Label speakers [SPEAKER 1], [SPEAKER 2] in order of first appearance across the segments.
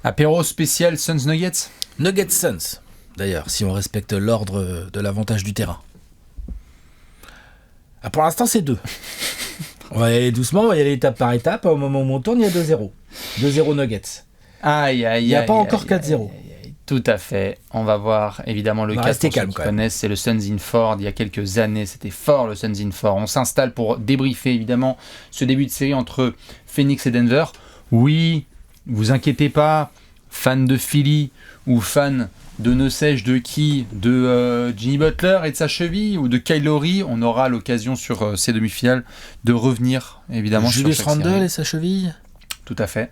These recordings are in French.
[SPEAKER 1] Apéro spécial Suns Nuggets.
[SPEAKER 2] Nuggets Suns, d'ailleurs, si on respecte l'ordre de l'avantage du terrain. Ah, pour l'instant, c'est 2. On va y aller doucement, on va y aller étape par étape. Au moment où on tourne, il y a 2-0. 2-0 Nuggets. Il n'y a pas encore 4-0.
[SPEAKER 1] Tout à fait. On va voir évidemment le cas pour ceux qui connaissent. C'est le Suns in 4. Il y a quelques années, c'était fort le Suns in 4. On s'installe pour débriefer évidemment ce début de série entre Phoenix et Denver. Oui, vous inquiétez pas, fans de Philly ou fans de ne sais-je de qui, de Jimmy Butler et de sa cheville, ou de Kyle Lowry, on aura l'occasion sur ces demi-finales de revenir évidemment
[SPEAKER 2] Julius
[SPEAKER 1] sur chaque
[SPEAKER 2] Randle
[SPEAKER 1] série.
[SPEAKER 2] et sa cheville.
[SPEAKER 1] Tout à fait.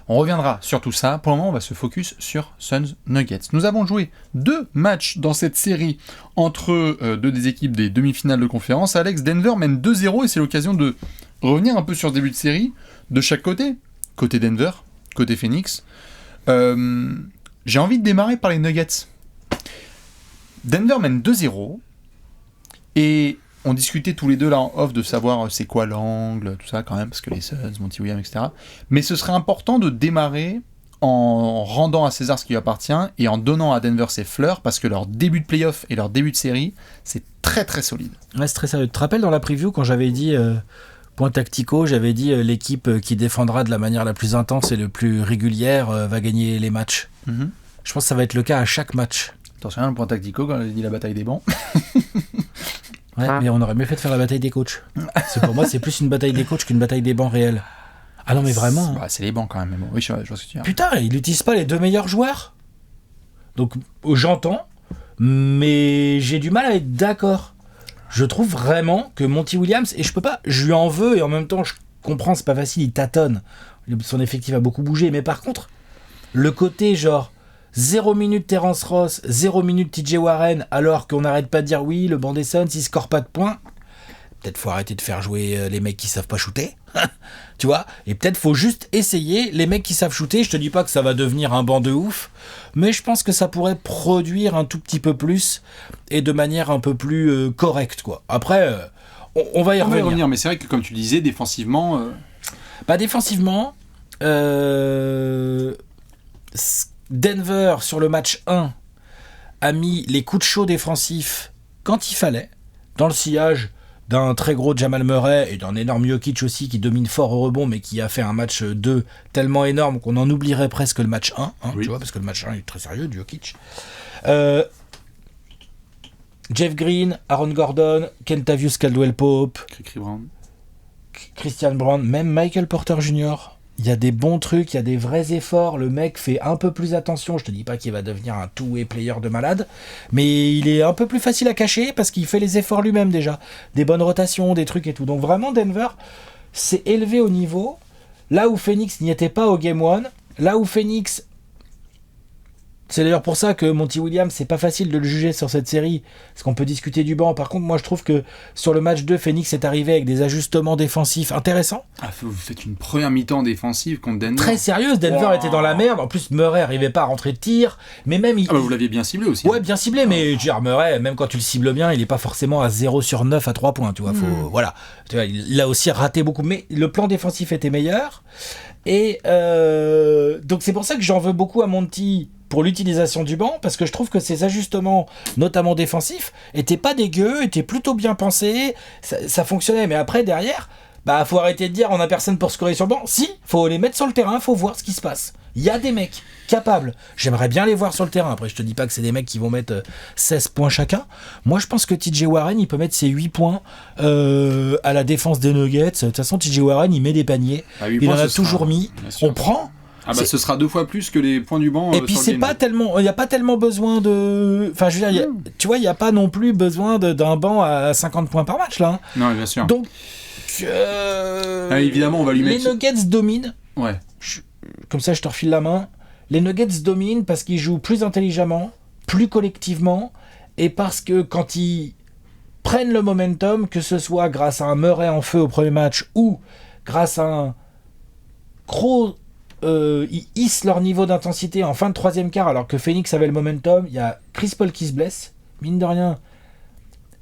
[SPEAKER 1] On reviendra sur tout ça. Pour le moment, on va se focus sur Suns Nuggets. Nous avons joué 2 matchs dans cette série entre deux des équipes des demi-finales de conférence. Alex, Denver mène 2-0 et c'est l'occasion de revenir un peu sur ce début de série de chaque côté. Côté Denver, côté Phoenix. J'ai envie de démarrer par les Nuggets. Denver mène 2-0 et on discutait tous les deux là en off de savoir c'est quoi l'angle, tout ça quand même, parce que les Suns, Monty Williams, etc. Mais ce serait important de démarrer en rendant à César ce qui lui appartient et en donnant à Denver ses fleurs, parce que leur début de playoff et leur début de série, c'est très très solide.
[SPEAKER 2] Ouais, c'est très sérieux. Tu te rappelles dans la preview quand j'avais dit, point tactico, j'avais dit l'équipe qui défendra de la manière la plus intense et la plus régulière va gagner les matchs.
[SPEAKER 1] Mm-hmm.
[SPEAKER 2] Je pense que ça va être le cas à chaque match.
[SPEAKER 1] Attention, le point tactico quand on a dit la bataille des bancs.
[SPEAKER 2] Ouais, mais on aurait mieux fait de faire la bataille des coachs. Pour moi, c'est plus une bataille des coachs qu'une bataille des bancs réelle. Ah non, mais vraiment.
[SPEAKER 1] C'est les bancs quand même. Mais bon. Oui, je vois ce que tu dis.
[SPEAKER 2] Putain, il n'utilise pas les 2 meilleurs joueurs. Donc, j'entends, mais j'ai du mal à être d'accord. Je trouve vraiment que Monty Williams, et je lui en veux, et en même temps, je comprends, c'est pas facile, il tâtonne. Son effectif a beaucoup bougé, mais par contre, le côté genre 0 minute Terrence Ross, 0 minute TJ Warren, alors qu'on n'arrête pas de dire oui, le banc des Suns, il score pas de points. Peut-être faut arrêter de faire jouer les mecs qui savent pas shooter, tu vois. Et peut-être faut juste essayer les mecs qui savent shooter. Je te dis pas que ça va devenir un banc de ouf, mais je pense que ça pourrait produire un tout petit peu plus et de manière un peu plus correcte, quoi. Après, on va y revenir.
[SPEAKER 1] Mais c'est vrai que comme tu disais, défensivement...
[SPEAKER 2] Défensivement... Denver, sur le match 1, a mis les coups de chaud défensifs quand il fallait, dans le sillage d'un très gros Jamal Murray et d'un énorme Jokic aussi qui domine fort au rebond, mais qui a fait un match 2 tellement énorme qu'on en oublierait presque le match 1, oui. Tu vois, parce que le match 1 est très sérieux, du Jokic. Jeff Green, Aaron Gordon, Kentavious Caldwell-Pope, Christian Brown, même Michael Porter Jr., il y a des bons trucs, il y a des vrais efforts, le mec fait un peu plus attention, je te dis pas qu'il va devenir un two-way player de malade, mais il est un peu plus facile à cacher parce qu'il fait les efforts lui-même déjà, des bonnes rotations, des trucs et tout. Donc vraiment Denver s'est élevé au niveau, là où Phoenix n'y était pas au Game 1, là où Phoenix... C'est d'ailleurs pour ça que Monty Williams, c'est pas facile de le juger sur cette série, parce qu'on peut discuter du banc. Par contre, moi je trouve que sur le match 2, Phoenix est arrivé avec des ajustements défensifs intéressants.
[SPEAKER 1] Vous faites une première mi-temps défensive contre Denver.
[SPEAKER 2] Très sérieuse, Denver était dans la merde. En plus, Murray arrivait pas à rentrer de tir, mais même
[SPEAKER 1] vous l'aviez bien ciblé aussi.
[SPEAKER 2] Ouais, bien ciblé, mais Murray, même quand tu le cibles bien, il est pas forcément à 0 sur 9 à 3 points, tu vois. Voilà. Tu vois, il a aussi raté beaucoup, mais le plan défensif était meilleur. Et donc c'est pour ça que j'en veux beaucoup à Monty pour l'utilisation du banc, parce que je trouve que ces ajustements, notamment défensifs, étaient pas dégueux, étaient plutôt bien pensés, ça fonctionnait. Mais après, derrière, faut arrêter de dire on a personne pour scorer sur le banc. Si, faut les mettre sur le terrain, faut voir ce qui se passe. Il y a des mecs capables. J'aimerais bien les voir sur le terrain. Après, je te dis pas que c'est des mecs qui vont mettre 16 points chacun. Moi, je pense que TJ Warren, il peut mettre ses 8 points à la défense des Nuggets. De toute façon, TJ Warren, il met des paniers. Il en a toujours mis. On prend.
[SPEAKER 1] Ce sera 2 fois plus que les points du banc.
[SPEAKER 2] Et puis c'est pas tellement, il n'y a pas tellement besoin de, enfin je veux dire, tu vois, il n'y a pas non plus besoin d'un banc à 50 points par match là. Hein.
[SPEAKER 1] Non, bien sûr.
[SPEAKER 2] Donc
[SPEAKER 1] évidemment, on va lui mettre.
[SPEAKER 2] Les Nuggets dominent.
[SPEAKER 1] Ouais.
[SPEAKER 2] Comme ça, je te refile la main. Les Nuggets dominent parce qu'ils jouent plus intelligemment, plus collectivement, et parce que quand ils prennent le momentum, que ce soit grâce à un Murray en feu au premier match ou grâce à un Crow. Ils hissent leur niveau d'intensité en fin de troisième quart alors que Phoenix avait le momentum. Il y a Chris Paul qui se blesse, mine de rien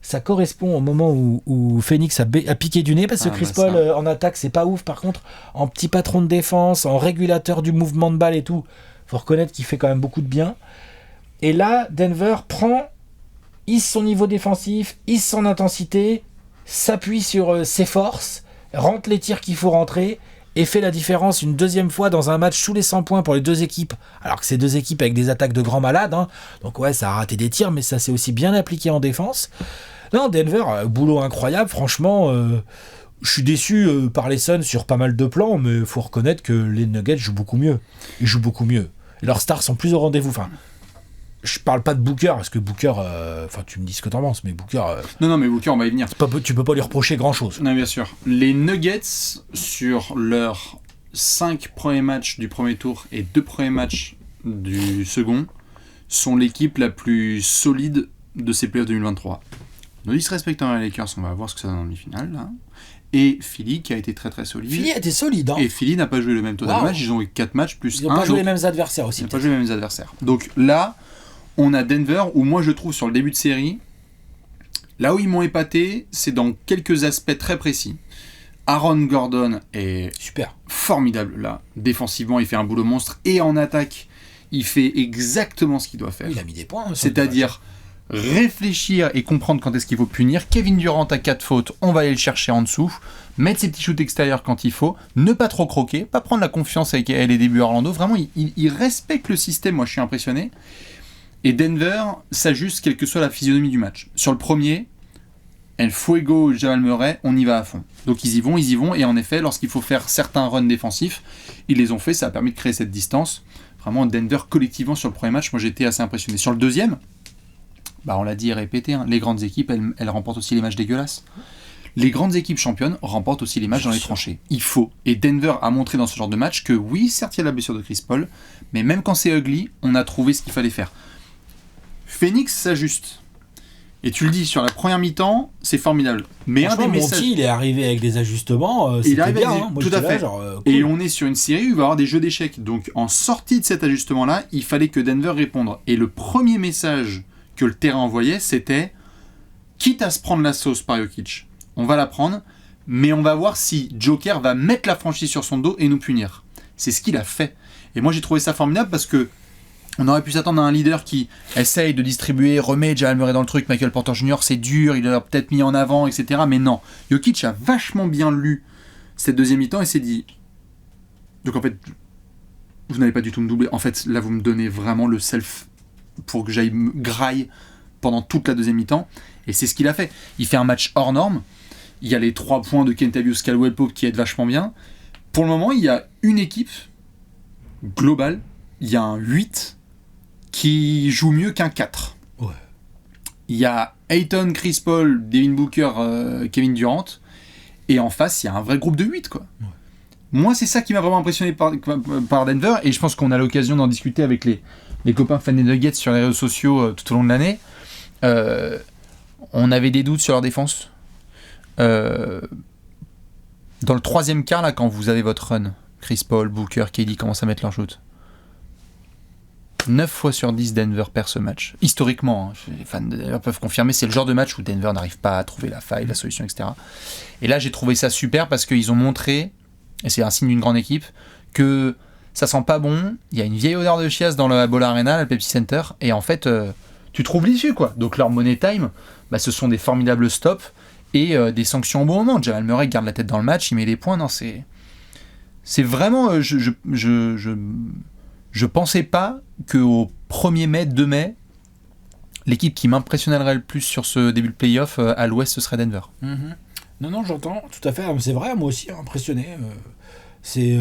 [SPEAKER 2] ça correspond au moment où Phoenix a piqué du nez, parce que Chris Paul en attaque c'est pas ouf. Par contre en petit patron de défense, en régulateur du mouvement de balle et tout, Faut reconnaître qu'il fait quand même beaucoup de bien. Et là, Denver hisse son niveau défensif, hisse son intensité, s'appuie sur ses forces, rentre les tirs qu'il faut rentrer et fait la différence une deuxième fois dans un match sous les 100 points pour les deux équipes. Alors que c'est deux équipes avec des attaques de grands malades. Hein. Donc ouais, ça a raté des tirs, mais ça s'est aussi bien appliqué en défense. Non, Denver, boulot incroyable. Franchement, je suis déçu par les Suns sur pas mal de plans, mais il faut reconnaître que les Nuggets jouent beaucoup mieux. Ils jouent beaucoup mieux. Et leurs stars sont plus au rendez-vous. Enfin, je parle pas de Booker, parce que Booker... tu me dis ce que t'en penses, mais Booker...
[SPEAKER 1] Non, mais Booker, on va y venir.
[SPEAKER 2] Tu peux pas lui reprocher grand-chose.
[SPEAKER 1] Non, bien sûr. Les Nuggets, sur leurs 5 premiers matchs du premier tour et 2 premiers matchs du second, sont l'équipe la plus solide de ces playoffs 2023. Ne disrespectant les Lakers, on va voir ce que ça donne en demi-finale, là. Et Philly, qui a été très très solide.
[SPEAKER 2] Philly a été solide, hein.
[SPEAKER 1] Et Philly n'a pas joué le même total de match, ils ont eu 4 matchs plus 1.
[SPEAKER 2] Ils n'ont pas joué les mêmes adversaires aussi.
[SPEAKER 1] Ils n'ont pas joué les mêmes adversaires. Donc là, on a Denver, où moi je trouve sur le début de série, là où ils m'ont épaté, c'est dans quelques aspects très précis. Aaron Gordon est
[SPEAKER 2] super
[SPEAKER 1] formidable là. Défensivement, il fait un boulot monstre. Et en attaque, il fait exactement ce qu'il doit faire.
[SPEAKER 2] Il a mis des points.
[SPEAKER 1] C'est-à-dire réfléchir et comprendre quand est-ce qu'il faut punir. Kevin Durant a 4 fautes, on va aller le chercher en dessous. Mettre ses petits shoots extérieurs quand il faut. Ne pas trop croquer. Pas prendre la confiance avec les débuts à Orlando. Vraiment, il respecte le système. Moi, je suis impressionné. Et Denver s'ajuste quelle que soit la physionomie du match. Sur le premier, El Fuego, Jamal Murray, on y va à fond. Donc ils y vont, et en effet, lorsqu'il faut faire certains runs défensifs, ils les ont fait, ça a permis de créer cette distance. Vraiment, Denver, collectivement, sur le premier match, moi j'étais assez impressionné. Sur le deuxième, on l'a dit et répété, hein, les grandes équipes, elles remportent aussi les matchs dégueulasses. Les grandes équipes championnes remportent aussi les matchs dans les tranchées. Il faut. Et Denver a montré dans ce genre de match que oui, certes, il y a la blessure de Chris Paul, mais même quand c'est ugly, on a trouvé ce qu'il fallait faire. Phoenix s'ajuste. Et tu le dis, sur la première mi-temps, c'est formidable. Mais un des messages...
[SPEAKER 2] Monty, il est arrivé avec des ajustements, c'était bien. Hein. Moi,
[SPEAKER 1] tout à fait.
[SPEAKER 2] Cool.
[SPEAKER 1] Et on est sur une série où il va y avoir des jeux d'échecs. Donc, en sortie de cet ajustement-là, il fallait que Denver réponde. Et le premier message que le terrain envoyait, c'était quitte à se prendre la sauce par Jokic, on va la prendre, mais on va voir si Joker va mettre la franchise sur son dos et nous punir. C'est ce qu'il a fait. Et moi, j'ai trouvé ça formidable parce que on aurait pu s'attendre à un leader qui essaye de distribuer, remet Jamal Murray dans le truc, Michael Porter Jr. c'est dur, il l'a peut-être mis en avant, etc. Mais non, Jokic a vachement bien lu cette deuxième mi-temps et s'est dit donc en fait, vous n'allez pas du tout me doubler. En fait, là, vous me donnez vraiment le self pour que j'aille me graille pendant toute la deuxième mi-temps. Et c'est ce qu'il a fait. Il fait un match hors norme. Il y a les 3 points de Kentavious Caldwell-Pope qui aident vachement bien. Pour le moment, il y a une équipe globale, il y a un 8 qui joue mieux qu'un 4.
[SPEAKER 2] Ouais.
[SPEAKER 1] Il y a Ayton, Chris Paul, Devin Booker, Kevin Durant. Et en face, il y a un vrai groupe de 8, quoi. Ouais. Moi, c'est ça qui m'a vraiment impressionné par Denver. Et je pense qu'on a l'occasion d'en discuter avec les copains fans des Nuggets sur les réseaux sociaux tout au long de l'année. On avait des doutes sur leur défense. Dans le troisième quart, là, quand vous avez votre run, Chris Paul, Booker, KD commencent à mettre leur shoot. 9 fois sur 10, Denver perd ce match. Historiquement, hein, les fans de Denver peuvent confirmer, c'est le genre de match où Denver n'arrive pas à trouver la faille, la solution, etc. Et là, j'ai trouvé ça super parce qu'ils ont montré, et c'est un signe d'une grande équipe, que ça sent pas bon, il y a une vieille odeur de chiasse dans le Ball Arena, le Pepsi Center, et en fait, tu trouves l'issue, quoi. Donc leur money time, ce sont des formidables stops et des sanctions au bon moment. Jamal Murray garde la tête dans le match, il met des points, non, c'est vraiment... Je pensais pas qu'au 1er mai, 2 mai, l'équipe qui m'impressionnerait le plus sur ce début de playoff à l'ouest, ce serait Denver.
[SPEAKER 2] Mm-hmm. Non, j'entends, tout à fait. C'est vrai, moi aussi, impressionné. C'est...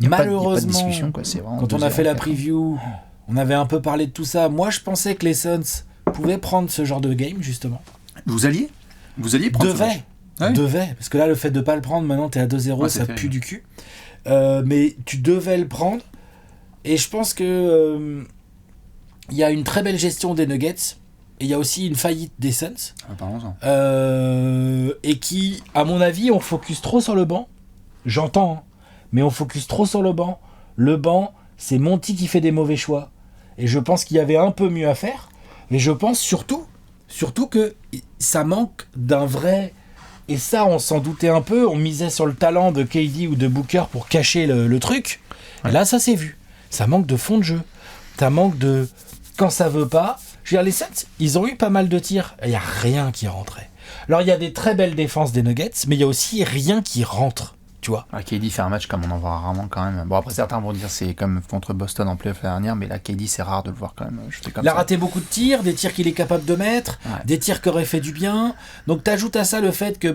[SPEAKER 2] malheureusement,
[SPEAKER 1] pas de discussion, quoi. C'est
[SPEAKER 2] quand on a fait la preview, on avait un peu parlé de tout ça. Moi, je pensais que les Suns pouvaient prendre ce genre de game, justement.
[SPEAKER 1] Vous alliez prendre
[SPEAKER 2] Devait, parce que là, le fait de ne pas le prendre, maintenant, t'es à 2-0, ça pue du cul. Mais tu devais le prendre, et je pense que il y a une très belle gestion des Nuggets, et il y a aussi une faillite des Suns, et qui, à mon avis, on focus trop sur le banc. J'entends, hein, mais on focus trop sur le banc. Le banc, c'est Monty qui fait des mauvais choix, et je pense qu'il y avait un peu mieux à faire. Et je pense surtout que ça manque d'un vrai... Et ça, on s'en doutait un peu. On misait sur le talent de KD ou de Booker pour cacher le truc. Ouais. Et là, ça s'est vu. ça manque de fond de jeu. Ça manque de... Quand ça veut pas... Je veux dire, les Suns, ils ont eu pas mal de tirs. Il n'y a rien qui rentrait. Alors, il y a des très belles défenses des Nuggets, mais il y a aussi rien qui rentre. Tu vois.
[SPEAKER 1] KD fait un match comme on en voit rarement quand même. Bon, après, certains vont dire c'est comme contre Boston en playoff l'année dernière, mais là, KD, c'est rare de le voir quand même.
[SPEAKER 2] Il a raté beaucoup de tirs, des tirs qu'il est capable de mettre, des tirs qui auraient fait du bien. Donc, t'ajoutes à ça le fait que,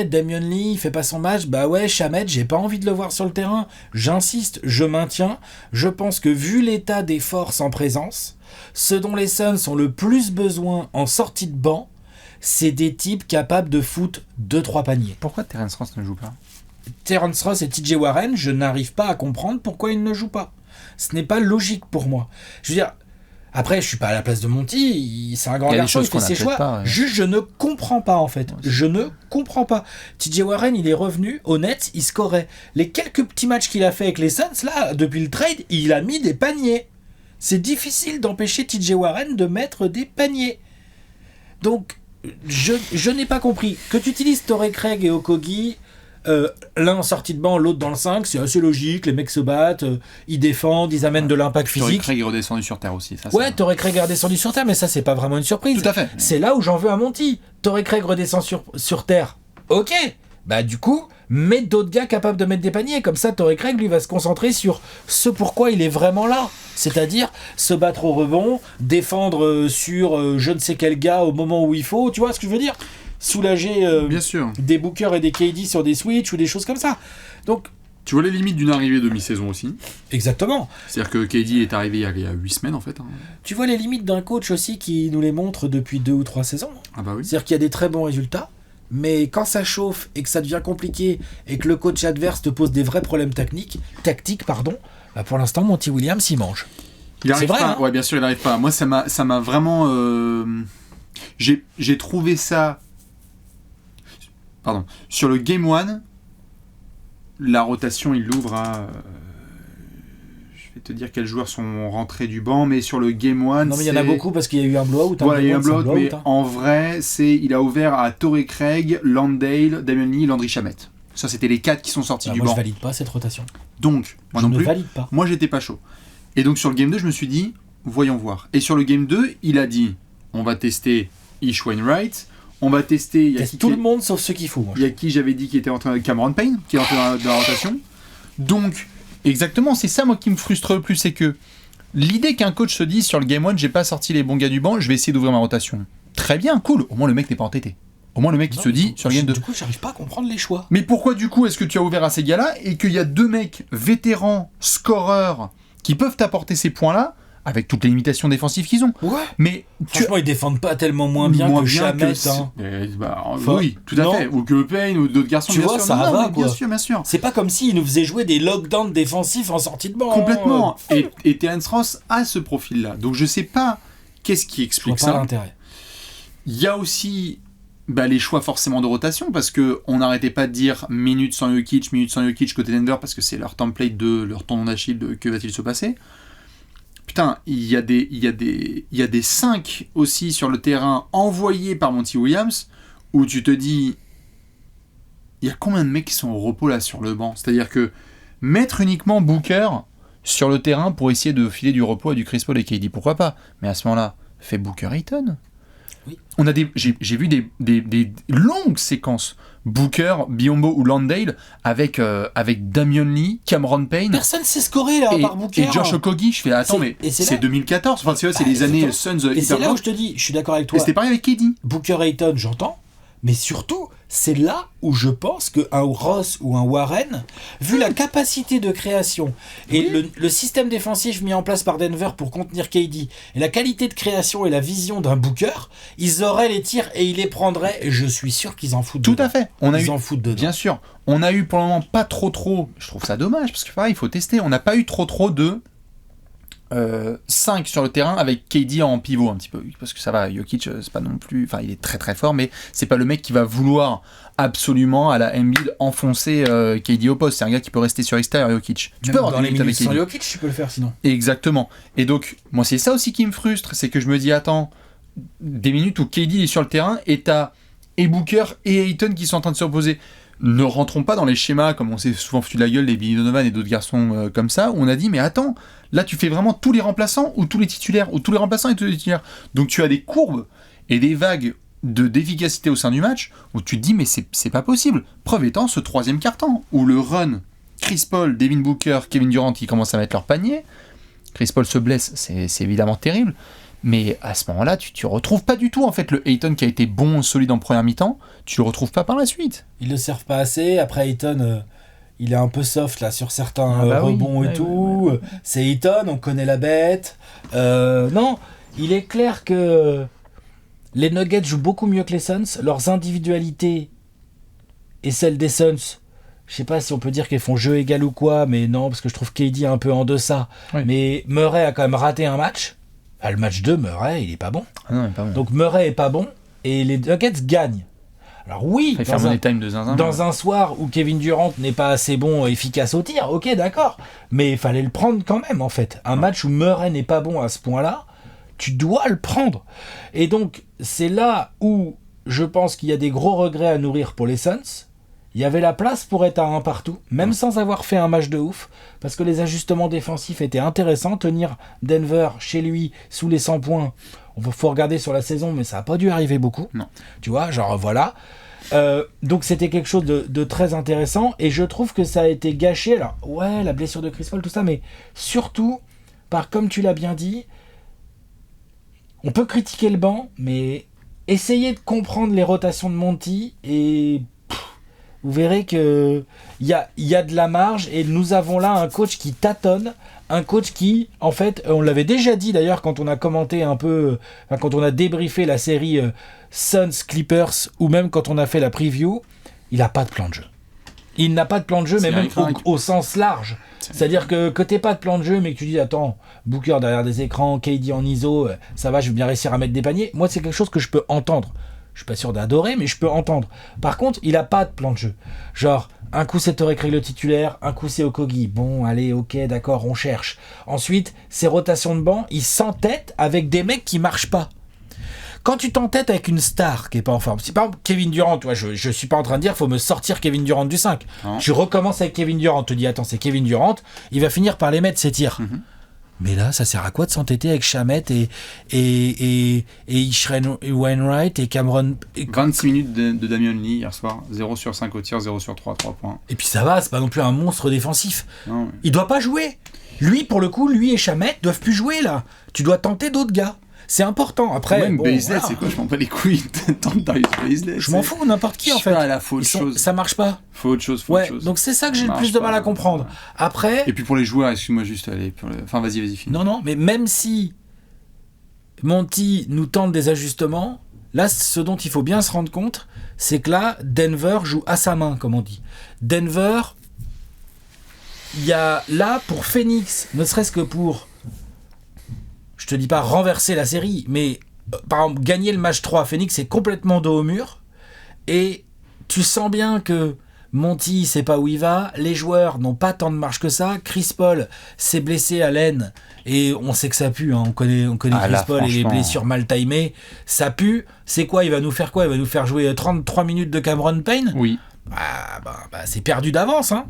[SPEAKER 2] Damian Lee, il fait pas son match. Shamet, j'ai pas envie de le voir sur le terrain. J'insiste, je maintiens. Je pense que vu l'état des forces en présence, ce dont les Suns ont le plus besoin en sortie de banc, c'est des types capables de foutre 2-3 paniers.
[SPEAKER 1] Pourquoi Terence Ross ne joue pas ?
[SPEAKER 2] Terence Ross et TJ Warren, je n'arrive pas à comprendre pourquoi ils ne jouent pas. Ce n'est pas logique pour moi. Je veux dire, après, je suis pas à la place de Monty, c'est un grand garçon, il fait ses choix. Pas, ouais. Juste, je ne comprends pas, en fait. Je ne comprends pas. TJ Warren, il est revenu, honnête, il scorait. Les quelques petits matchs qu'il a fait avec les Suns, là, depuis le trade, il a mis des paniers. C'est difficile d'empêcher TJ Warren de mettre des paniers. Donc, je n'ai pas compris. Que tu utilises Torrey Craig et Okogie, l'un en sortie de banc, l'autre dans le 5, c'est assez logique, les mecs se battent, ils défendent, ils amènent de l'impact physique.
[SPEAKER 1] Torrey Craig est redescendu sur terre aussi. Ça,
[SPEAKER 2] Torrey Craig est redescendu sur terre, mais ça, c'est pas vraiment une surprise.
[SPEAKER 1] Tout à fait.
[SPEAKER 2] C'est là où j'en veux à Monty. Torrey Craig redescend sur terre. Ok. Du coup, mets d'autres gars capables de mettre des paniers. Comme ça, Torrey Craig, lui, va se concentrer sur ce pourquoi il est vraiment là. C'est-à-dire se battre au rebond, défendre sur je ne sais quel gars au moment où il faut. Tu vois ce que je veux dire ? Soulager
[SPEAKER 1] Bien sûr.
[SPEAKER 2] Des Booker et des KD sur des switches ou des choses comme ça. Donc,
[SPEAKER 1] tu vois les limites d'une arrivée de mi-saison aussi.
[SPEAKER 2] Exactement.
[SPEAKER 1] C'est-à-dire que KD est arrivé il y a 8 semaines en fait.
[SPEAKER 2] Tu vois les limites d'un coach aussi qui nous les montre depuis 2 ou 3 saisons.
[SPEAKER 1] Ah bah oui.
[SPEAKER 2] C'est-à-dire qu'il y a des très bons résultats, mais quand ça chauffe et que ça devient compliqué et que le coach adverse te pose des vrais problèmes tactiques, pour l'instant Monty Williams il mange.
[SPEAKER 1] Il arrive pas. Ouais, bien sûr, il n'arrive pas. Moi, ça m'a vraiment. J'ai trouvé ça. Pardon. Sur le Game 1, la rotation, il l'ouvre à. Je vais te dire quels joueurs sont rentrés du banc, mais sur le Game 1.
[SPEAKER 2] Non, mais il y en a beaucoup parce qu'il y a eu un blowout.
[SPEAKER 1] Voilà, il y a eu un blowout, mais en vrai, il a ouvert à Torrey Craig, Landale, Damian Lee, Landry Shamet. Ça, c'était les 4 qui sont sortis du banc.
[SPEAKER 2] Moi, je valide pas cette rotation.
[SPEAKER 1] Donc, moi
[SPEAKER 2] je
[SPEAKER 1] non plus.
[SPEAKER 2] Je ne valide pas.
[SPEAKER 1] Moi, j'étais pas chaud. Et donc, sur le Game 2, je me suis dit, voyons voir. Et sur le Game 2, il a dit, on va tester Ish Wainwright, on va tester...
[SPEAKER 2] tout le monde sauf ceux qui font.
[SPEAKER 1] Il y a qui j'avais dit qui était entré avec Cameron Payne, qui est entré dans la rotation. Donc, exactement, c'est ça, moi, qui me frustre le plus, c'est que l'idée qu'un coach se dise sur le Game 1, j'ai pas sorti les bons gars du banc, je vais essayer d'ouvrir ma rotation. Très bien, cool. Au moins, le mec n'est pas entêté. Au moins, le mec, il se dit sur le Game 2.
[SPEAKER 2] Du coup, j'arrive pas à comprendre les choix.
[SPEAKER 1] Mais pourquoi, du coup, est-ce que tu as ouvert à ces gars-là et qu'il y a 2 mecs vétérans, scoreurs, qui peuvent t'apporter ces points-là, avec toutes les limitations défensives qu'ils ont.
[SPEAKER 2] Ouais.
[SPEAKER 1] Mais
[SPEAKER 2] franchement, ils défendent pas tellement moins bien que Shamet.
[SPEAKER 1] Oui, tout à fait. Ou que Payne ou d'autres garçons.
[SPEAKER 2] Tu vois,
[SPEAKER 1] sûr.
[SPEAKER 2] ça va, quoi.
[SPEAKER 1] Bien sûr.
[SPEAKER 2] C'est pas comme s'ils nous faisaient jouer des lockdowns défensifs en sortie de banc.
[SPEAKER 1] Complètement. Et Terence Ross a ce profil-là. Donc je sais pas qu'est-ce qui explique ça.
[SPEAKER 2] L'intérêt.
[SPEAKER 1] Il y a aussi les choix forcément de rotation, parce qu'on n'arrêtait pas de dire minutes sans Jokic côté Denver, parce que c'est leur template de leur tendon d'Achille de que va-t-il se passer. Putain, il y a des 5 aussi sur le terrain envoyés par Monty Williams, où tu te dis, il y a combien de mecs qui sont au repos là sur le banc ? C'est-à-dire que mettre uniquement Booker sur le terrain pour essayer de filer du repos à du Chris Paul et KD, pourquoi pas ? Mais à ce moment-là, fais Booker Ayton.
[SPEAKER 2] Oui.
[SPEAKER 1] J'ai vu des longues séquences Booker, Biyombo ou Landale avec Damian Lee, Cameron Payne.
[SPEAKER 2] Personne s'est scoré là, à part Booker.
[SPEAKER 1] Et Josh Okogie. Je fais attends, mais c'est 2014. Enfin, c'est les années Suns.
[SPEAKER 2] Et c'est là où je te dis, je suis d'accord avec toi.
[SPEAKER 1] Et c'était pareil avec KD.
[SPEAKER 2] Booker Ayton, j'entends. Mais surtout, c'est là où je pense qu'un Ross ou un Warren, vu la capacité de création et le système défensif mis en place par Denver pour contenir KD, et la qualité de création et la vision d'un Booker, ils auraient les tirs et ils les prendraient, et je suis sûr qu'ils en foutent
[SPEAKER 1] Tout
[SPEAKER 2] dedans.
[SPEAKER 1] à fait.
[SPEAKER 2] Ils en foutent dedans.
[SPEAKER 1] Bien sûr. On a eu pour le moment pas trop, je trouve ça dommage, parce que pareil, il faut tester, on n'a pas eu trop de 5 sur le terrain avec KD en pivot un petit peu, parce que ça va, Jokic c'est pas non plus, enfin il est très très fort, mais c'est pas le mec qui va vouloir absolument à la Embiid enfoncer KD au poste. C'est un gars qui peut rester sur l'extérieur, Jokic. Tu peux avoir
[SPEAKER 2] dans les minutes
[SPEAKER 1] avec
[SPEAKER 2] sans Jokic, tu peux le faire sinon.
[SPEAKER 1] Exactement. Et donc moi c'est ça aussi qui me frustre, c'est que je me dis attends, des minutes où KD est sur le terrain et t'as et Booker et Ayton qui sont en train de se reposer. ne rentrons pas dans les schémas, comme on s'est souvent foutu de la gueule, les Billy Donovan et d'autres garçons comme ça, où on a dit, mais attends, là tu fais vraiment tous les remplaçants ou tous les titulaires, ou tous les remplaçants et tous les titulaires. Donc tu as des courbes et des vagues d'efficacité au sein du match, où tu te dis, mais c'est pas possible. Preuve étant, ce troisième quart-temps, où le run, Chris Paul, Devin Booker, Kevin Durant, qui commencent à mettre leur panier. Chris Paul se blesse, c'est évidemment terrible. Mais à ce moment-là, tu retrouves pas du tout en fait le Ayton qui a été bon, solide en première mi-temps, tu le retrouves pas par la suite.
[SPEAKER 2] Ils le servent pas assez. Après Ayton, il est un peu soft là sur certains rebonds et tout. Ouais. C'est Ayton, on connaît la bête. Non, il est clair que les Nuggets jouent beaucoup mieux que les Suns. Leurs individualités et celles des Suns, je sais pas si on peut dire qu'elles font jeu égal ou quoi, mais non, parce que je trouve KD un peu en deçà. Oui. Mais Murray a quand même raté un match. Le match 2, Murray, il est pas bon.
[SPEAKER 1] Ah non, il est pas bon.
[SPEAKER 2] Donc Murray est pas bon et les Nuggets gagnent. Alors oui, dans un soir où Kevin Durant n'est pas assez bon, efficace au tir, ok, d'accord. Mais il fallait le prendre quand même, en fait. Un match où Murray n'est pas bon à ce point-là, tu dois le prendre. Et donc, c'est là où je pense qu'il y a des gros regrets à nourrir pour les Suns. Il y avait la place pour être à un partout, même sans avoir fait un match de ouf, parce que les ajustements défensifs étaient intéressants. Tenir Denver chez lui sous les 100 points, il faut regarder sur la saison, mais ça n'a pas dû arriver beaucoup.
[SPEAKER 1] Non.
[SPEAKER 2] Tu vois, genre voilà. Donc c'était quelque chose de très intéressant, et je trouve que ça a été gâché. Alors, ouais, la blessure de Chris Paul, tout ça, mais surtout, comme tu l'as bien dit, on peut critiquer le banc, mais essayez de comprendre les rotations de Monty et... Vous verrez qu'il y a de la marge, et nous avons là un coach qui tâtonne, un coach qui, en fait, on l'avait déjà dit d'ailleurs quand on a commenté un peu, quand on a débriefé la série Suns Clippers, ou même quand on a fait la preview, il n'a pas de plan de jeu. Il n'a pas de plan de jeu, mais même au sens large. C'est-à-dire que t'aies pas de plan de jeu, mais que tu dis, attends, Booker derrière des écrans, KD en ISO, ça va, je vais bien réussir à mettre des paniers. Moi, c'est quelque chose que je peux entendre. Je suis pas sûr d'adorer, mais je peux entendre. Par contre, il a pas de plan de jeu. Genre, un coup c'est Torrey Craig le titulaire, un coup c'est Okogie. Bon, allez, ok, d'accord, on cherche. Ensuite, ces rotations de banc, il s'entête avec des mecs qui marchent pas. Quand tu t'entêtes avec une star qui est pas en forme, si par exemple Kevin Durant, tu vois, je suis pas en train de dire faut me sortir Kevin Durant du 5. Non. Tu recommences avec Kevin Durant, tu te dis attends, c'est Kevin Durant, il va finir par les mettre ses tirs. Mm-hmm. Mais là, ça sert à quoi de s'entêter avec Shamet et Ishren Wainwright et Cameron...
[SPEAKER 1] 26 minutes de Damian Lee hier soir, 0 sur 5 au tir, 0 sur 3 à 3 points.
[SPEAKER 2] Et puis ça va, c'est pas non plus un monstre défensif. Non, mais... Il doit pas jouer. Lui, pour le coup, lui et Shamet doivent plus jouer là. Tu dois tenter d'autres gars. C'est important. Après,
[SPEAKER 1] même Baisley, c'est quoi? Je m'en bats les couilles. Tente Darius Baisley.
[SPEAKER 2] Je m'en fous, n'importe qui en fait.
[SPEAKER 1] Là, faut autre chose.
[SPEAKER 2] Ça marche pas.
[SPEAKER 1] Faut autre chose. Autre chose.
[SPEAKER 2] Donc c'est ça que j'ai le plus de mal à comprendre. Après.
[SPEAKER 1] Et puis pour les joueurs, excuse-moi juste, allez. Enfin, vas-y, finis.
[SPEAKER 2] Non, mais même si Monty nous tente des ajustements, là, ce dont il faut bien se rendre compte, c'est que là, Denver joue à sa main, comme on dit. Denver, il y a là pour Phoenix, ne serait-ce que pour. Je te dis pas renverser la série, mais par exemple, gagner le match 3 à Phoenix, c'est complètement dos au mur. Et tu sens bien que Monty sait pas où il va, les joueurs n'ont pas tant de marge que ça. Chris Paul s'est blessé à l'aine, et on sait que ça pue, hein. On connaît Chris Paul et les blessures mal timées. Ça pue. C'est quoi? Il va nous faire quoi? Il va nous faire jouer 33 minutes de Cameron Payne?
[SPEAKER 1] Oui.
[SPEAKER 2] Bah, c'est perdu d'avance, hein.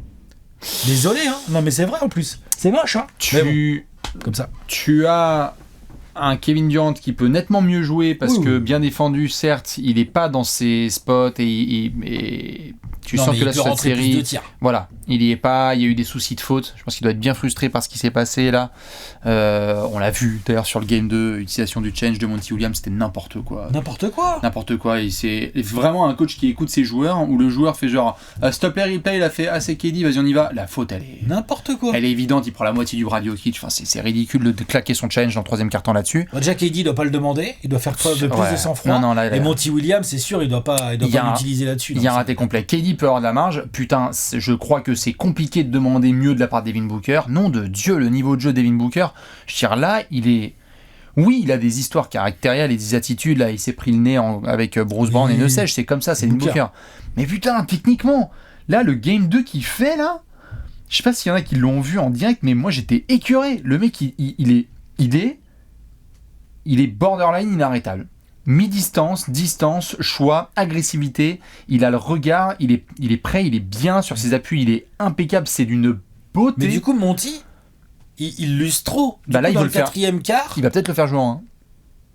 [SPEAKER 2] Désolé, hein. Non, mais c'est vrai en plus. C'est moche, hein. Comme ça.
[SPEAKER 1] Tu as un Kevin Durant qui peut nettement mieux jouer parce que bien défendu, certes, il n'est pas dans ses spots et tu sens que là sur cette série, voilà, il y est pas, il y a eu des soucis de faute. Je pense qu'il doit être bien frustré par ce qui s'est passé là. On l'a vu d'ailleurs sur le game 2, l'utilisation du change de Monty Williams, c'était n'importe quoi. N'importe quoi. C'est vraiment un coach qui écoute ses joueurs, où le joueur fait genre stop et replay, il a fait c'est KD, vas-y on y va. La faute elle est
[SPEAKER 2] n'importe quoi.
[SPEAKER 1] Elle est évidente, il prend la moitié du radio kick. Enfin c'est ridicule de claquer son challenge dans le troisième quart-temps là-dessus.
[SPEAKER 2] Déjà KD doit pas le demander, il doit faire preuve de plus de sang-froid. Non, là, et Monty Williams, c'est sûr, il doit pas l'utiliser là-dessus.
[SPEAKER 1] Il y a un raté complet. KD peut avoir de la marge. Putain, je crois que c'est compliqué de demander mieux de la part de Devin Booker. Nom de Dieu, le niveau de jeu de Devin Booker, je tire là, il a des histoires caractérielles et des attitudes. Là, il s'est pris le nez avec Bruce Brown et ne sais-je, c'est comme ça, c'est Devin Booker. Mais putain, techniquement, là, le game 2 qu'il fait là, je sais pas s'il y en a qui l'ont vu en direct, mais moi j'étais écœuré. Le mec, il est borderline inarrêtable. mi-distance, distance, choix, agressivité. Il a le regard, il est prêt, il est bien sur ses appuis, il est impeccable, c'est d'une beauté.
[SPEAKER 2] Mais du coup, Monty, il l'use trop.
[SPEAKER 1] Bah là,
[SPEAKER 2] dans
[SPEAKER 1] il
[SPEAKER 2] le quatrième quart.
[SPEAKER 1] Il va peut-être le faire jouer en 1.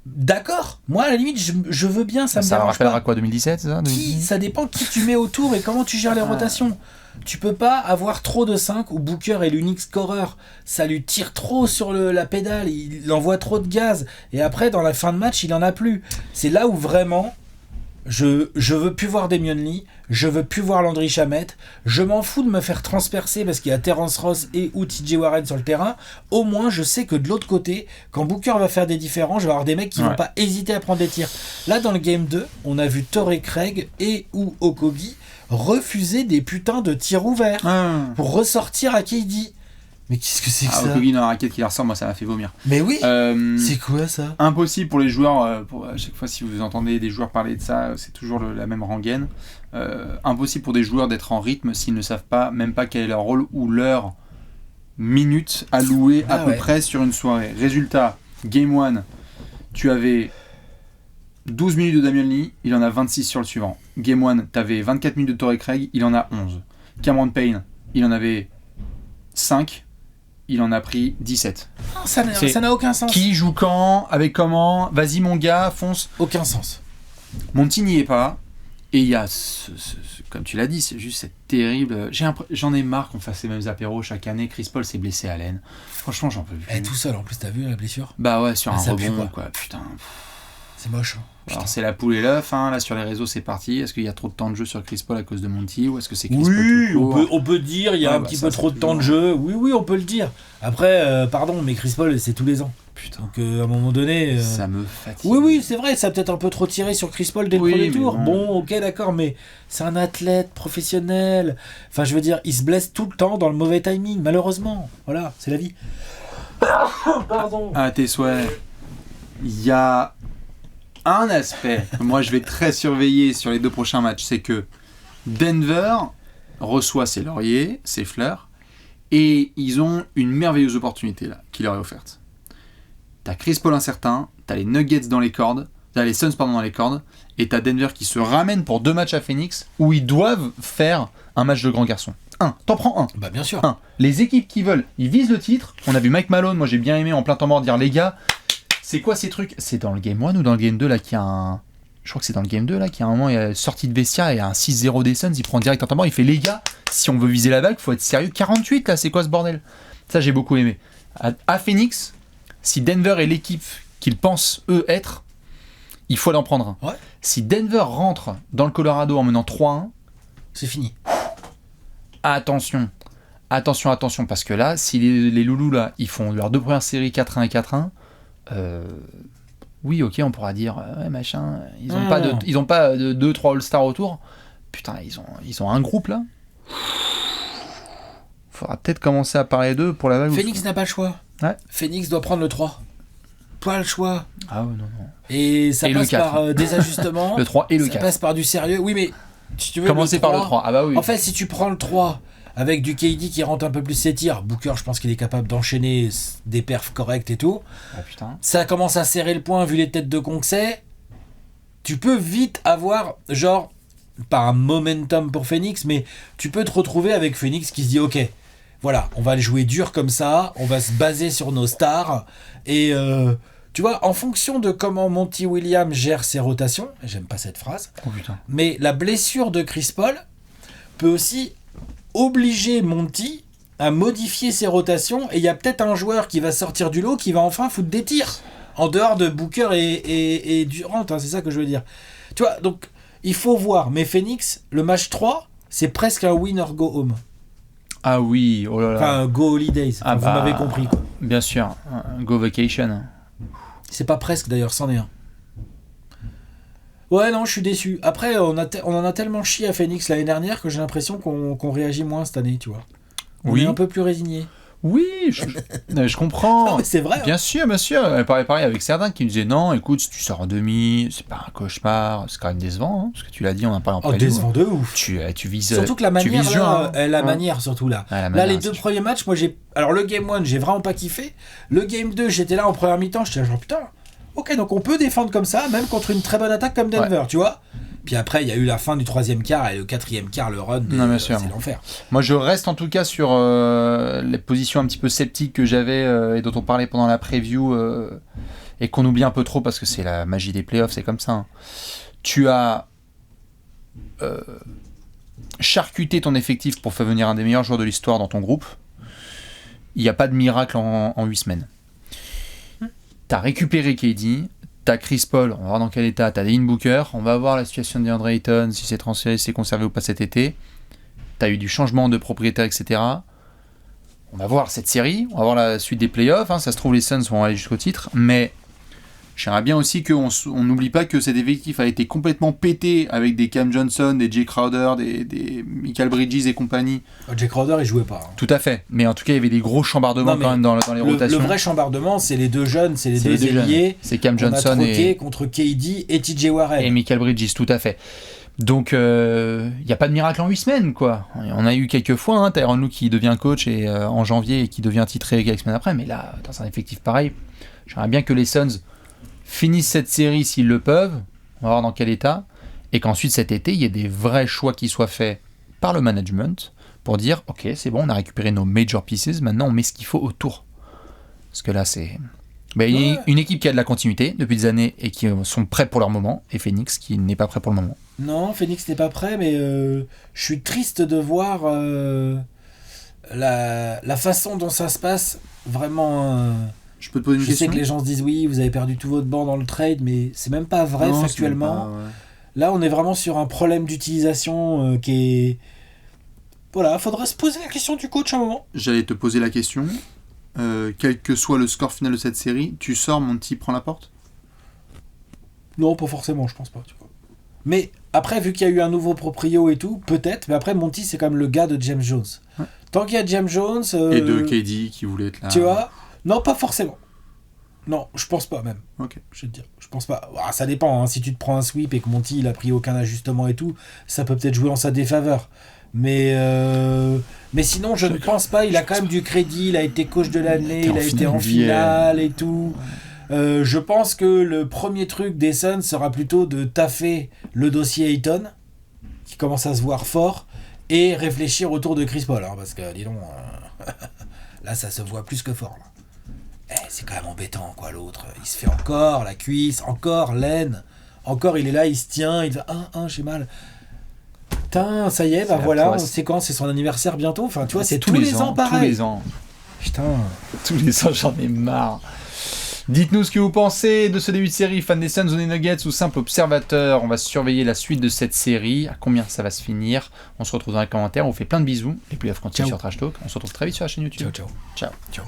[SPEAKER 2] D'accord. Moi, à la limite, je veux bien, ça me
[SPEAKER 1] Ça
[SPEAKER 2] dérange
[SPEAKER 1] rappellera
[SPEAKER 2] pas.
[SPEAKER 1] quoi, 2017, c'est ça
[SPEAKER 2] Ça dépend qui tu mets autour et comment tu gères les rotations. Tu peux pas avoir trop de 5 où Booker est l'unique scoreur. Ça lui tire trop sur la pédale, il envoie trop de gaz. Et après, dans la fin de match, il en a plus. C'est là où vraiment, je veux plus voir Damion Lee, je veux plus voir Landry Shamet. Je m'en fous de me faire transpercer parce qu'il y a Terrence Ross et ou TJ Warren sur le terrain. Au moins, je sais que de l'autre côté, quand Booker va faire des différents, je vais avoir des mecs qui vont pas hésiter à prendre des tirs. Là, dans le game 2, on a vu Torrey Craig et ou Okogie refuser des putains de tirs ouverts pour ressortir à KD. Mais qu'est-ce que c'est que ça?
[SPEAKER 1] Okogie dans la raquette qui la ressort, moi ça m'a fait vomir.
[SPEAKER 2] Mais oui, c'est quoi ça?
[SPEAKER 1] Impossible pour les joueurs, à chaque fois si vous entendez des joueurs parler de ça, c'est toujours la même rengaine. Impossible pour des joueurs d'être en rythme s'ils ne savent pas, même pas quel est leur rôle ou leur minute allouée à peu près sur une soirée. Résultat, Game 1, tu avais 12 minutes de Damion Lee, il en a 26 sur le suivant. Game 1, tu avais 24 minutes de Torrey Craig, il en a 11. Cameron Payne, il en avait 5, il en a pris 17.
[SPEAKER 2] Ça n'a aucun sens.
[SPEAKER 1] Qui joue quand, avec comment, vas-y mon gars, fonce.
[SPEAKER 2] Aucun sens.
[SPEAKER 1] Monty n'y est pas, et il y a, comme tu l'as dit, c'est terrible. J'en ai marre qu'on fasse les mêmes apéros chaque année. Chris Paul s'est blessé à l'aine. Franchement, j'en peux plus.
[SPEAKER 2] Tout seul, en plus, t'as vu la blessure?
[SPEAKER 1] Bah ouais, sur un
[SPEAKER 2] pue,
[SPEAKER 1] rebond, quoi. Putain.
[SPEAKER 2] C'est moche.
[SPEAKER 1] Alors c'est la poule et l'œuf, là sur les réseaux c'est parti. Est-ce qu'il y a trop de temps de jeu sur Chris Paul à cause de Monty ou est-ce que c'est Chris Paul tout court?
[SPEAKER 2] on peut dire il y a un petit peu trop de temps de jeu. Oui, on peut le dire. Après, pardon, mais Chris Paul c'est tous les ans.
[SPEAKER 1] Putain.
[SPEAKER 2] Donc à un moment donné...
[SPEAKER 1] Ça me fatigue.
[SPEAKER 2] Oui, c'est vrai, ça a peut-être un peu trop tiré sur Chris Paul dès le premier tour. Bon, ok, d'accord, mais c'est un athlète professionnel. Enfin, je veux dire, il se blesse tout le temps dans le mauvais timing, malheureusement. Voilà, c'est la vie. Pardon.
[SPEAKER 1] À tes souhaits. Il y a un aspect que moi je vais très surveiller sur les 2 prochains matchs, c'est que Denver reçoit ses lauriers, ses fleurs, et ils ont une merveilleuse opportunité là qui leur est offerte. T'as Chris Paul incertain, t'as les Nuggets dans les cordes, t'as les Suns dans les cordes, et t'as Denver qui se ramène pour 2 matchs à Phoenix où ils doivent faire un match de grand garçon. T'en prends un.
[SPEAKER 2] Bah bien sûr.
[SPEAKER 1] Les équipes qui veulent, ils visent le titre. On a vu Mike Malone, moi j'ai bien aimé en plein temps mort dire les gars, c'est quoi ces trucs? C'est dans le game 1 ou dans le game 2 là qu'il y a un... Je crois que c'est dans le game 2 là qu'il y a un moment, il y a sortie de vestiaire et il y a un 6-0 des Suns, il prend direct en temps mort, il fait les gars, si on veut viser la vague, faut être sérieux. 48 là, c'est quoi ce bordel? Ça j'ai beaucoup aimé. À Phoenix, si Denver est l'équipe qu'ils pensent eux être, il faut aller en prendre un.
[SPEAKER 2] Ouais.
[SPEAKER 1] Si Denver rentre dans le Colorado en menant 3-1,
[SPEAKER 2] c'est fini.
[SPEAKER 1] Attention, parce que là, si les loulous là, ils font leurs 2 premières séries 4-1 et 4-1, oui, ok, on pourra dire, ouais, machin, ils ont pas de 2-3 All-Stars autour. Putain, ils ont un groupe là. Faudra peut-être commencer à parler d'eux pour la vague.
[SPEAKER 2] Phoenix n'a pas le choix.
[SPEAKER 1] Ouais.
[SPEAKER 2] Phoenix doit prendre le 3. Pas le choix.
[SPEAKER 1] Ah ouais, non.
[SPEAKER 2] Et ça passe par des ajustements.
[SPEAKER 1] Le 3 et le 4.
[SPEAKER 2] Ça passe par du sérieux. Oui, mais si tu veux.
[SPEAKER 1] Commencer par le 3. Ah bah oui.
[SPEAKER 2] En fait, si tu prends le 3 avec du KD qui rentre un peu plus ses tirs, Booker, je pense qu'il est capable d'enchaîner des perfs corrects et tout.
[SPEAKER 1] Ah putain.
[SPEAKER 2] Ça commence à serrer le point vu les têtes de con que c'est. Tu peux vite avoir, genre, pas un momentum pour Phoenix, mais tu peux te retrouver avec Phoenix qui se dit ok, voilà, on va le jouer dur comme ça, on va se baser sur nos stars. Et tu vois, en fonction de comment Monty Williams gère ses rotations, j'aime pas cette phrase, mais la blessure de Chris Paul peut aussi obliger Monty à modifier ses rotations, et il y a peut-être un joueur qui va sortir du lot qui va enfin foutre des tirs en dehors de Booker et Durant, c'est ça que je veux dire. Tu vois, donc il faut voir, mais Phoenix, le match 3, c'est presque un win or go home.
[SPEAKER 1] Ah oui, oh là là.
[SPEAKER 2] Enfin, go holidays, vous m'avez compris quoi.
[SPEAKER 1] Bien sûr, go vacation.
[SPEAKER 2] C'est pas presque d'ailleurs, c'en est un. Ouais, non, je suis déçu. Après, on en a tellement chié à Phoenix l'année dernière que j'ai l'impression qu'on réagit moins cette année, tu vois. On est un peu plus résigné.
[SPEAKER 1] Oui, je comprends.
[SPEAKER 2] Non, mais c'est vrai.
[SPEAKER 1] Bien sûr. Pareil avec certains qui me disaient non, écoute, si tu sors en demi, c'est pas un cauchemar, c'est quand même décevant, parce que tu l'as dit, on en parle en prélude.
[SPEAKER 2] Décevant de ouf.
[SPEAKER 1] Tu vises.
[SPEAKER 2] Surtout que la manière, manière surtout là.
[SPEAKER 1] Ah,
[SPEAKER 2] là, les 2 premiers matchs, moi Alors le game 1, j'ai vraiment pas kiffé. Le game 2, j'étais là en première mi-temps, j'étais là genre putain, Ok, donc on peut défendre comme ça, même contre une très bonne attaque comme Denver, tu vois. Puis après, il y a eu la fin du 3e quart et le 4e quart, le run, c'est l'enfer.
[SPEAKER 1] Moi, je reste en tout cas sur les positions un petit peu sceptiques que j'avais et dont on parlait pendant la preview et qu'on oublie un peu trop parce que c'est la magie des playoffs, c'est comme ça. Hein. Tu as charcuté ton effectif pour faire venir un des meilleurs joueurs de l'histoire dans ton groupe. Il n'y a pas de miracle en 8 semaines. T'as récupéré KD, t'as Chris Paul, on va voir dans quel état, t'as Devin Booker, on va voir la situation de DeAndre Ayton, si c'est transféré, si c'est conservé ou pas cet été. T'as eu du changement de propriétaire, etc. On va voir cette série, on va voir la suite des playoffs, hein, ça se trouve les Suns vont aller jusqu'au titre, mais j'aimerais bien aussi qu'on n'oublie pas que cet effectif a été complètement pété avec des Cam Johnson, des Jay Crowder, des Michael Bridges et compagnie.
[SPEAKER 2] Jay Crowder, il jouait pas. Hein.
[SPEAKER 1] Tout à fait, mais en tout cas, il y avait des gros chambardements quand même dans les rotations.
[SPEAKER 2] Le vrai chambardement, c'est les deux jeunes, c'est les deux ailiers.
[SPEAKER 1] C'est Cam Johnson et
[SPEAKER 2] contre KD et TJ Warren.
[SPEAKER 1] Et Michael Bridges, tout à fait. Donc, il n'y a pas de miracle en 8 semaines, quoi. On a eu quelques fois, hein, Tyronn Lue qui devient coach en janvier et qui devient titré quelques semaines après, mais là, dans un effectif pareil, j'aimerais bien que les Suns finissent cette série s'ils le peuvent, on va voir dans quel état, et qu'ensuite cet été, il y ait des vrais choix qui soient faits par le management pour dire, ok, c'est bon, on a récupéré nos major pieces, maintenant on met ce qu'il faut autour. Parce que là, c'est... une équipe qui a de la continuité depuis des années et qui sont prêts pour leur moment, et Phoenix qui n'est pas prêt pour le moment.
[SPEAKER 2] Non, Phoenix n'est pas prêt, mais je suis triste de voir la façon dont ça se passe, vraiment...
[SPEAKER 1] Je peux te poser une question ?
[SPEAKER 2] Je sais que les gens se disent oui, vous avez perdu tout votre banc dans le trade, mais c'est même pas vrai factuellement. Là, on est vraiment sur un problème d'utilisation qui est... Voilà, faudrait se poser la question du coach un moment.
[SPEAKER 1] J'allais te poser la question. Quel que soit le score final de cette série, tu sors, Monty prend la porte ?
[SPEAKER 2] Non, pas forcément, je pense pas. Tu vois. Mais après, vu qu'il y a eu un nouveau proprio et tout, peut-être. Mais après, Monty, c'est quand même le gars de James Jones. Ouais. Tant qu'il y a James Jones...
[SPEAKER 1] et de KD qui voulait être là.
[SPEAKER 2] Tu vois ? Non, pas forcément. Non, je pense pas même.
[SPEAKER 1] Ok.
[SPEAKER 2] Je vais te dire, je pense pas. Ah, ça dépend. Hein. Si tu te prends un sweep et que Monty il a pris aucun ajustement et tout, ça peut peut-être jouer en sa défaveur. Mais sinon, je ne pense pas. Il a quand même du crédit. Il a été coach de l'année. Il a été en finale et tout. Je pense que le premier truc des Suns sera plutôt de taffer le dossier Ayton, qui commence à se voir fort, et réfléchir autour de Chris Paul. Hein, parce que, dis donc, là, ça se voit plus que fort. Là. C'est quand même embêtant, quoi, l'autre. Il se fait encore la cuisse, encore l'aine. Encore, il est là, il se tient, il va j'ai mal. Putain, ça y est, bah voilà, c'est quand ? C'est son anniversaire bientôt. Enfin, tu vois, c'est tous les ans pareil.
[SPEAKER 1] Tous les ans.
[SPEAKER 2] Putain.
[SPEAKER 1] Tous les ans, j'en ai marre. Dites-nous ce que vous pensez de ce début de série, fan des Suns ou des Nuggets ou simple observateur. On va surveiller la suite de cette série, à combien ça va se finir. On se retrouve dans les commentaires, on vous fait plein de bisous. Les playoffs continuent sur Trash Talk. On se retrouve très vite sur la chaîne YouTube.
[SPEAKER 2] Ciao.
[SPEAKER 1] Ciao.